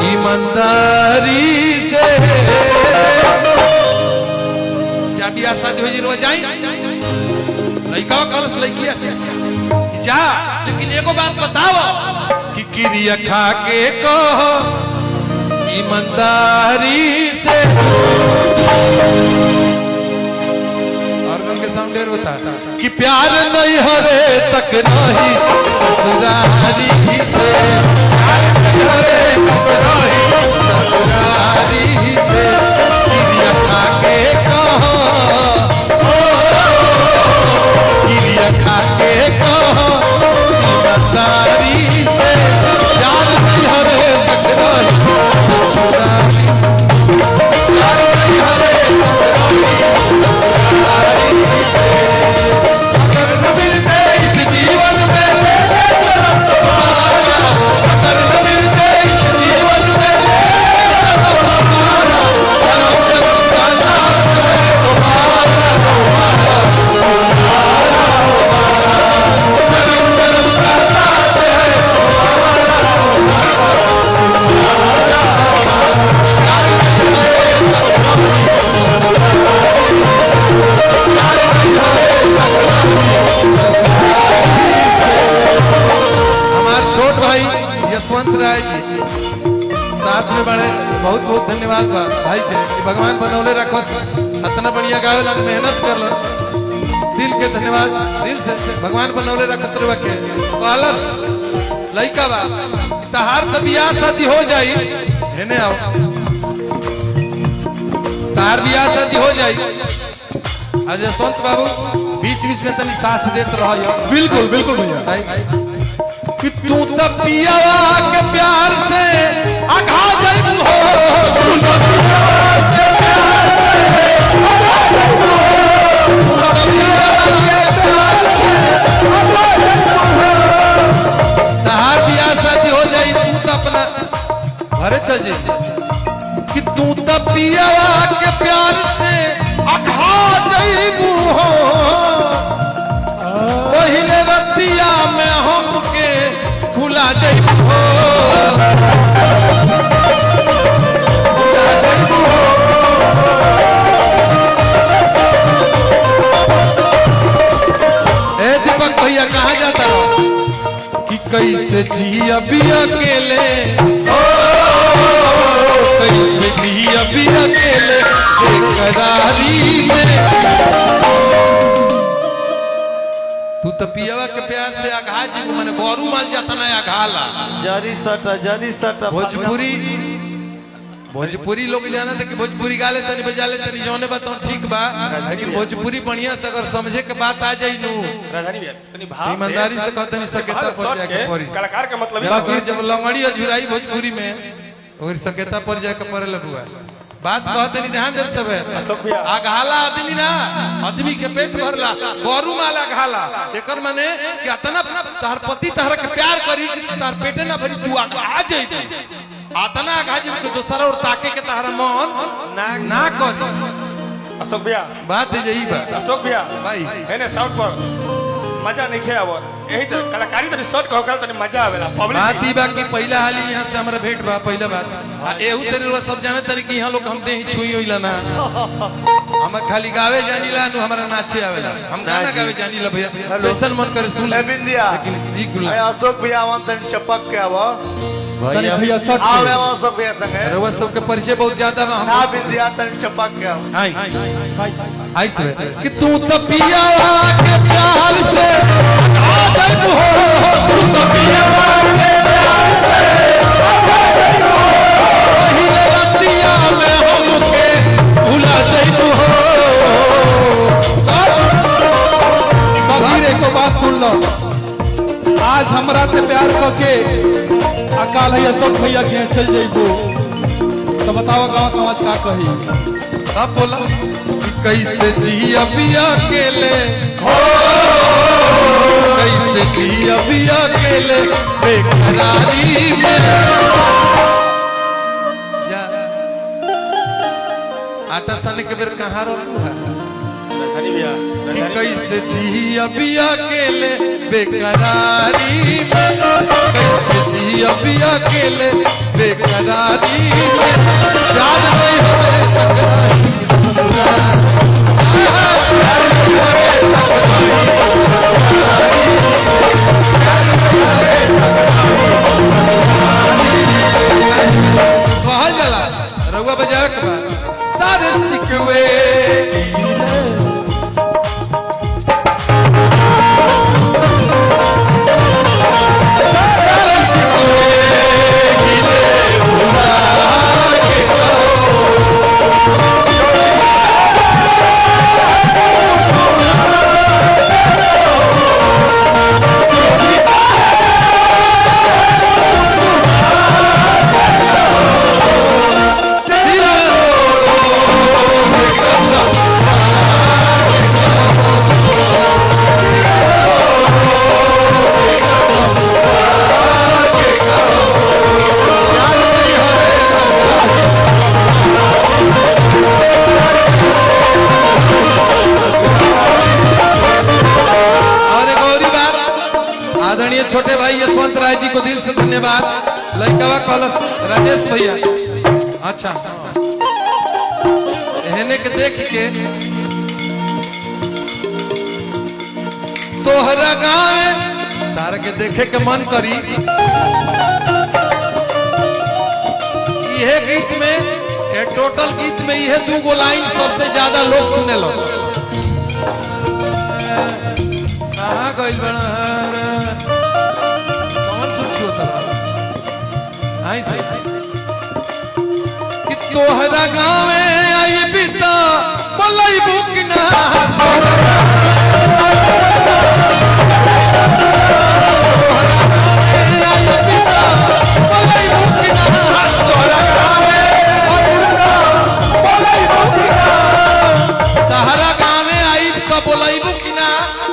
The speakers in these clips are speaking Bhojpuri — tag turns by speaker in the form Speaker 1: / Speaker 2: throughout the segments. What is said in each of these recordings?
Speaker 1: ईमानदारी से जा बिया शादी हो जी रोज जाई लइका कलस लइकिया से जा, लेकिन एगो बात बताओ कि क्रिया खा के कहो ईमानदारी से। और उनके सामने होता कि प्यार नहीं हरे तक नहीं ससुरारी से, प्यार नहीं हरे तक नहीं ससुरारी से। क्रिया खा के कहो, क्रिया खा के कहो ईमानदारी से, प्यार नहीं हरे तक नहीं ससुरारी, प्यार नहीं हरे तक नहीं ससुरारी से। अगर न मिलते इस जीवन में तुम्हारा, अगर न मिलते इस जीवन में तुम्हारा, जन्म का साथ है तुम्हारा, छोट भाई यशवंत राय जी साथ में बड़े, बहुत बहुत धन्यवाद भाई के कि भगवान बनौले रखो, इतना बढ़िया गावेला, मेहनत कर लो, दिल के धन्यवाद, दिल से भगवान बनौले रखत रह के। कलस लइका बा तहार त बियाह शादी हो जाई, हेने आओ, तहार बियाह शादी हो जाई। आज यशवंत बाबू बीच बीच में तनी साथ देत रहो।
Speaker 2: बिल्कुल बिल्कुल भैया।
Speaker 1: कि तू तो पियावा के प्यार से आघा जाइबू हो, तू तो पियावा के प्यार से आघा जाइबू हो, तू तो पियावा के प्यार से आघा जाइबू हो। तहार बियाह शादी हो जाई, तू तो अपना घरे चल जाई। कि तू तो पियावा के प्यार से आघा जाइबू हो, पहले रतिया में हमके भुला जाइबू हो, भुला जाइबू हो। ए दीपक भैया कहाँ जाता हो? कि कैसे जिया बिया अकेले, कैसे जिया बिया अकेले बेकरारी में। तू तो पियावा के प्यार से आघा जी माने गोरू माल जाता ना आघाला।
Speaker 2: जारी सटा
Speaker 1: भोजपुरी लोग जाना था कि भोजपुरी गा ले तनी बजा ले तनी जौने बताऊं ठीक बा, लेकिन भोजपुरी बढ़िया से अगर समझे के बात आ जाई नु ईमानदारी से कहते नहीं सकेता पर जाके पड़ी
Speaker 2: कलाकार का मतलब
Speaker 1: बाकी जब लंगड़ी अझुराई भोजपुरी में और सकेता पर जाके पड़े लगुआ बात कहते नहीं ध्यान देव सब है। आघाला आदमी ना, आदमी के पेट भरला, गोरू माला घाला, एकर माने कि अतना तार पति तार के प्यार करी कि तार पेटे ना भरी, तू आघा जाइबू, अतना आघा जाइबू कि दूसरा और ताके के तारा मन ना करी।
Speaker 2: अशोक भैया
Speaker 1: बात है यही बा।
Speaker 2: अशोक भैया
Speaker 1: भाई
Speaker 2: है ने साउंड पर मजा नहीं खे आवो, यही तो कलाकारी तनी शॉट कहो कर तनी मजा आवेला। पब्लिक
Speaker 1: बात ही बा कि पहला हाली यहां से हमरा भेंट बा, पहला बात आ एहू तेरे सब जाने तरी कि यहां लोग हम दे ही छुई होइला ना, हम खाली गावे जानिला नु, हमरा नाचे आवेला, हम गाना गावे जानिला भैया, फैशन मन करे सुन ले
Speaker 3: बिंदिया।
Speaker 1: लेकिन ई गुला
Speaker 3: अशोक भैया वन तन चपक के आवो
Speaker 2: भैया शॉट
Speaker 3: आवे अशोक भैया संगे
Speaker 1: रउआ सब के परिचय बहुत ज्यादा बा।
Speaker 3: ना बिंदिया तन चपक के आवो
Speaker 1: आई आई से कि तू तो पियावा के प्यार से आ जाइबू हो, तू तो पियावा के प्यार से आ जाइबू हो, पहले रतिया में हमके भुला जाइबू हो।
Speaker 2: बाकी एक बात सुन लो, आज हमरा से प्यार करके अकाल है अशोक भैया के चल जाइबू तो बताओ गाँव समाज का कही।
Speaker 1: अब बोला कि कैसे जिया बिया अकेले हो, कैसे जिया बिया अकेले बेकरारी में। जा आटा साने के बेर कहाँ रोलू है कि कैसे जिया बिया अकेले बेकरारी में। आदरणीय छोटे भाई यशवंत राय जी को दिल से धन्यवाद। लड़कवा कॉलस राजेश भैया। अच्छा हेने के देख के तोहरा गाँव तार के देखे के मन करी। यह गीत में ये टोटल गीत में यह 2 लाइन सबसे ज्यादा लोग सुने लो। कहाँ गइल बड़ा कौन सोची होता आई से कि तोहरा गाँव में आई बिता बोलाई बुकना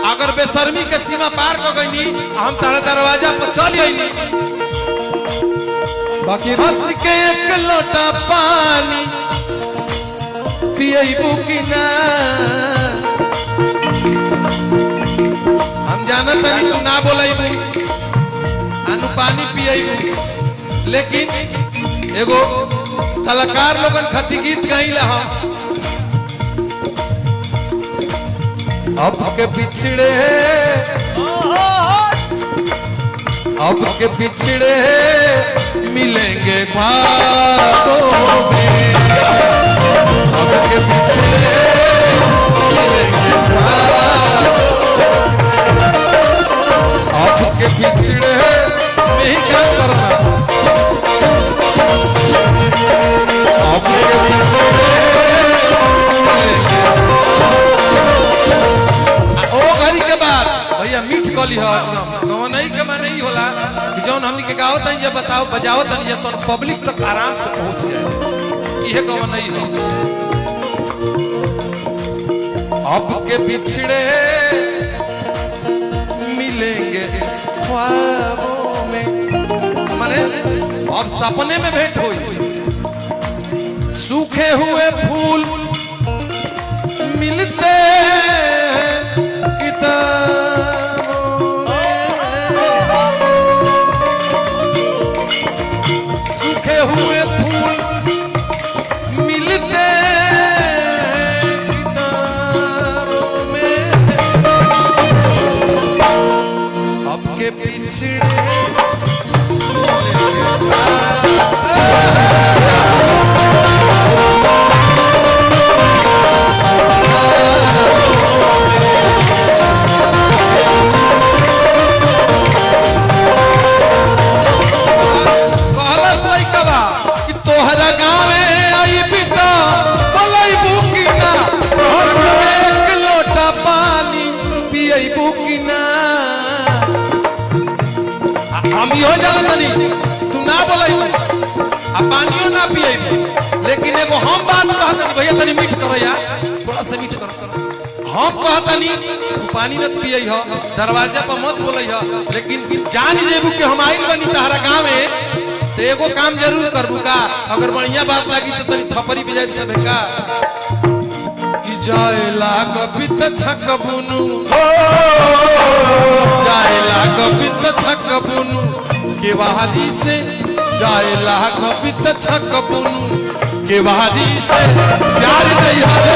Speaker 1: अगर बेशर्मी के सीमा पार कर गई हम तारा दरवाजा पर चल आईनी।
Speaker 2: बाकी
Speaker 1: हंस के एक लोटा पानी पियबू कि ना हम जानत नहीं तू ना बोलबू अनु पानी पियबू, लेकिन एगो कलाकार लोगन खती गीत गाइला हम अब के पिछड़े मिलेंगे ख्वाबों में। अब के पिछड़े मिलेंगे अब के पिछड़े में ही क्या करना। अब के पिछड़े ओ घड़ी के बाद भैया मीठ कली है एकदम गाँव नहीं के माने नहीं होला कि जौन हमनी के गाँव तन ये बताओ बजाओ तन ये तो पब्लिक तक आराम से पहुंच जाए। ये गाँव नहीं है। अब के पिछड़े मिलेंगे ख्वाबों में, माने अब सपने में भेंट हुई। सूखे हुए फूल मिलते सूखे हुए फूल मिलते किताबों में। अब के पिछड़े हम इहो जानत नहीं तू ना बोलई आ पानियो ना पिए, लेकिन एगो हम बात कहत भैया तनी मीठ करो यार, थोड़ा सा मीठ करो। हम कहतनी तू पानी मत पिए हो, दरवाजा पर मत बोलई हो, लेकिन जान जेबू के हम आइल बनी तहरा गाँव में तो एगो काम जरूर करबू का। अगर बढ़िया बात लगी तो तनी थपरी बजाई सब का कि जाए लागबी त छकबुनु जाए लागबी त छकबुनु के वादी से जाए लागबी त छकबुनु के वादी से प्यार नहीं हरे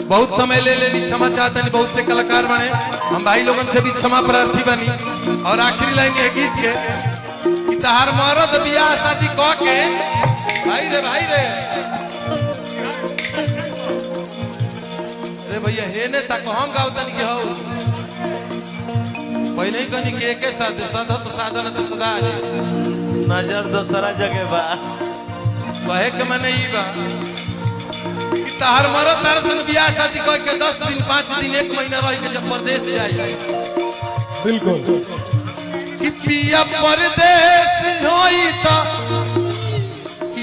Speaker 1: बहुत समय ले लेनी, क्षमा चाहते हैं। बहुत से कलाकार बने, हम भाई लोगन से भी क्षमा प्रार्थी बनी। और आखिरी लाइन है गीत के कि तहार मरद बियाह शादी कह के भाई रे अरे भैया हे ने तक हम गावतन के हो पहले ही कनी के एक साथ सदा तो साधन तो सदा
Speaker 3: नजर दूसरा जगह बा
Speaker 1: कहे के मने ई बा कि तार मरो तार संग बियाह शादी कह के 10 दिन 5 दिन 1 महीना रह के जब परदेश जाई
Speaker 2: बिल्कुल
Speaker 1: कि पिया परदेश होई त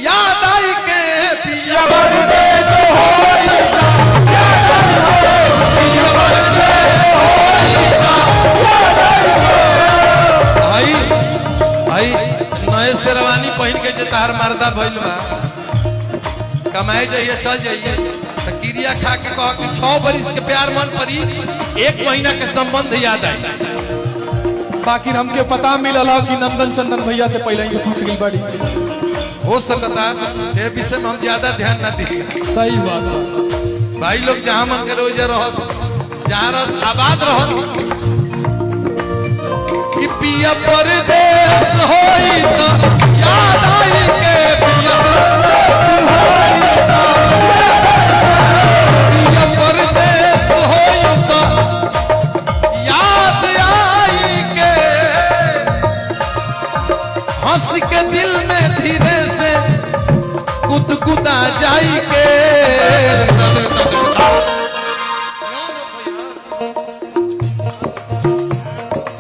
Speaker 1: याद आई के पिया परदेश होई त याद आई भाई नए शेरवानी पहन के जे तार मर्दा भइल बा कमाए जाइए चल जाइए तो क्रिया खा के कह कि 6 बरिस के प्यार मन परी 1 महीना के संबंध याद आई
Speaker 2: बाकी हमके पता मिलल कि नंदन चंदन भैया से पहले ही टूट गई बड़ी
Speaker 1: हो सकता ये विषय में हम ज्यादा ध्यान ना दिए
Speaker 2: सही बात है
Speaker 1: भाई लोग जहाँ मन के रोज रहस जहाँ रस आबाद रहस कि पिया परदेश होई तो याद आई के पिया परदेश होई तो याद आई के हंस के दिल में धीरे से गुदगुदा जाई के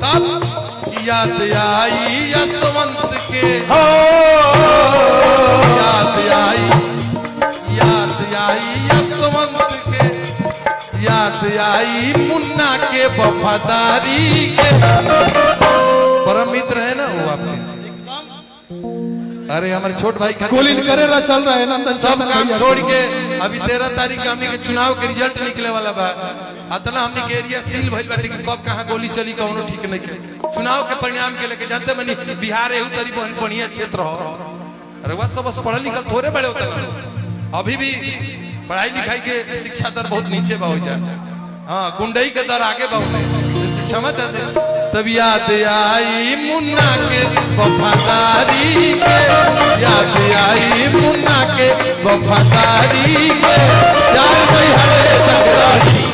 Speaker 1: तब याद आई यशवंत के याद आई यशवंत के याद आई मुन्ना के वफादारी के परम मित्र है ना वो आपके अरे हमारे छोट भाई
Speaker 2: गोली करे रहा चल रहा है नंदन
Speaker 1: सब काम छोड़ के अभी 13 तारीख हमने के चुनाव के रिजल्ट निकले वाला बा अतना हमने के एरिया सील भइल बाटे कि कब कहां गोली चली कौनो ठीक नहीं के चुनाव के परिणाम के लेके जानते बनी बिहार एहू तरी बहुत बढ़िया क्षेत्र हो अरे वह सब पढ़ल लिखल थोड़े बड़े होता अभी भी पढ़ाई लिखाई के शिक्षा दर बहुत नीचे बा हो जाए हाँ गुंडई के दर आगे बहुत शिक्षा में चाहते तब याद आई मुन्ना के वफादारी के याद आई मुन्ना के वफादारी के यार भाई हरे सगराही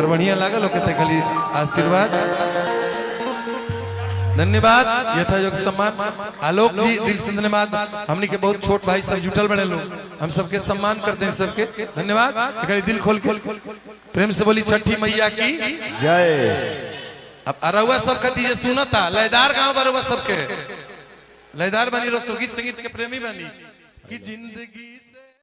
Speaker 1: बढ़िया लागल होके खाली आशीर्वाद धन्यवाद यथायोग्य सम्मान आलोक जी दिल से धन्यवाद हमने के बहुत छोट भाई सब जुटल बने लोग हम सबके सम्मान करते हैं सबके धन्यवाद खाली दिल खोल खोल प्रेम से बोली छठी मैया की
Speaker 3: जय
Speaker 1: अब अरहुआ सब खती ये सुनता लयदार गांव बरहुआ सबके लयदार बनी रहो संगीत के प्रेमी बनी कि जिंदगी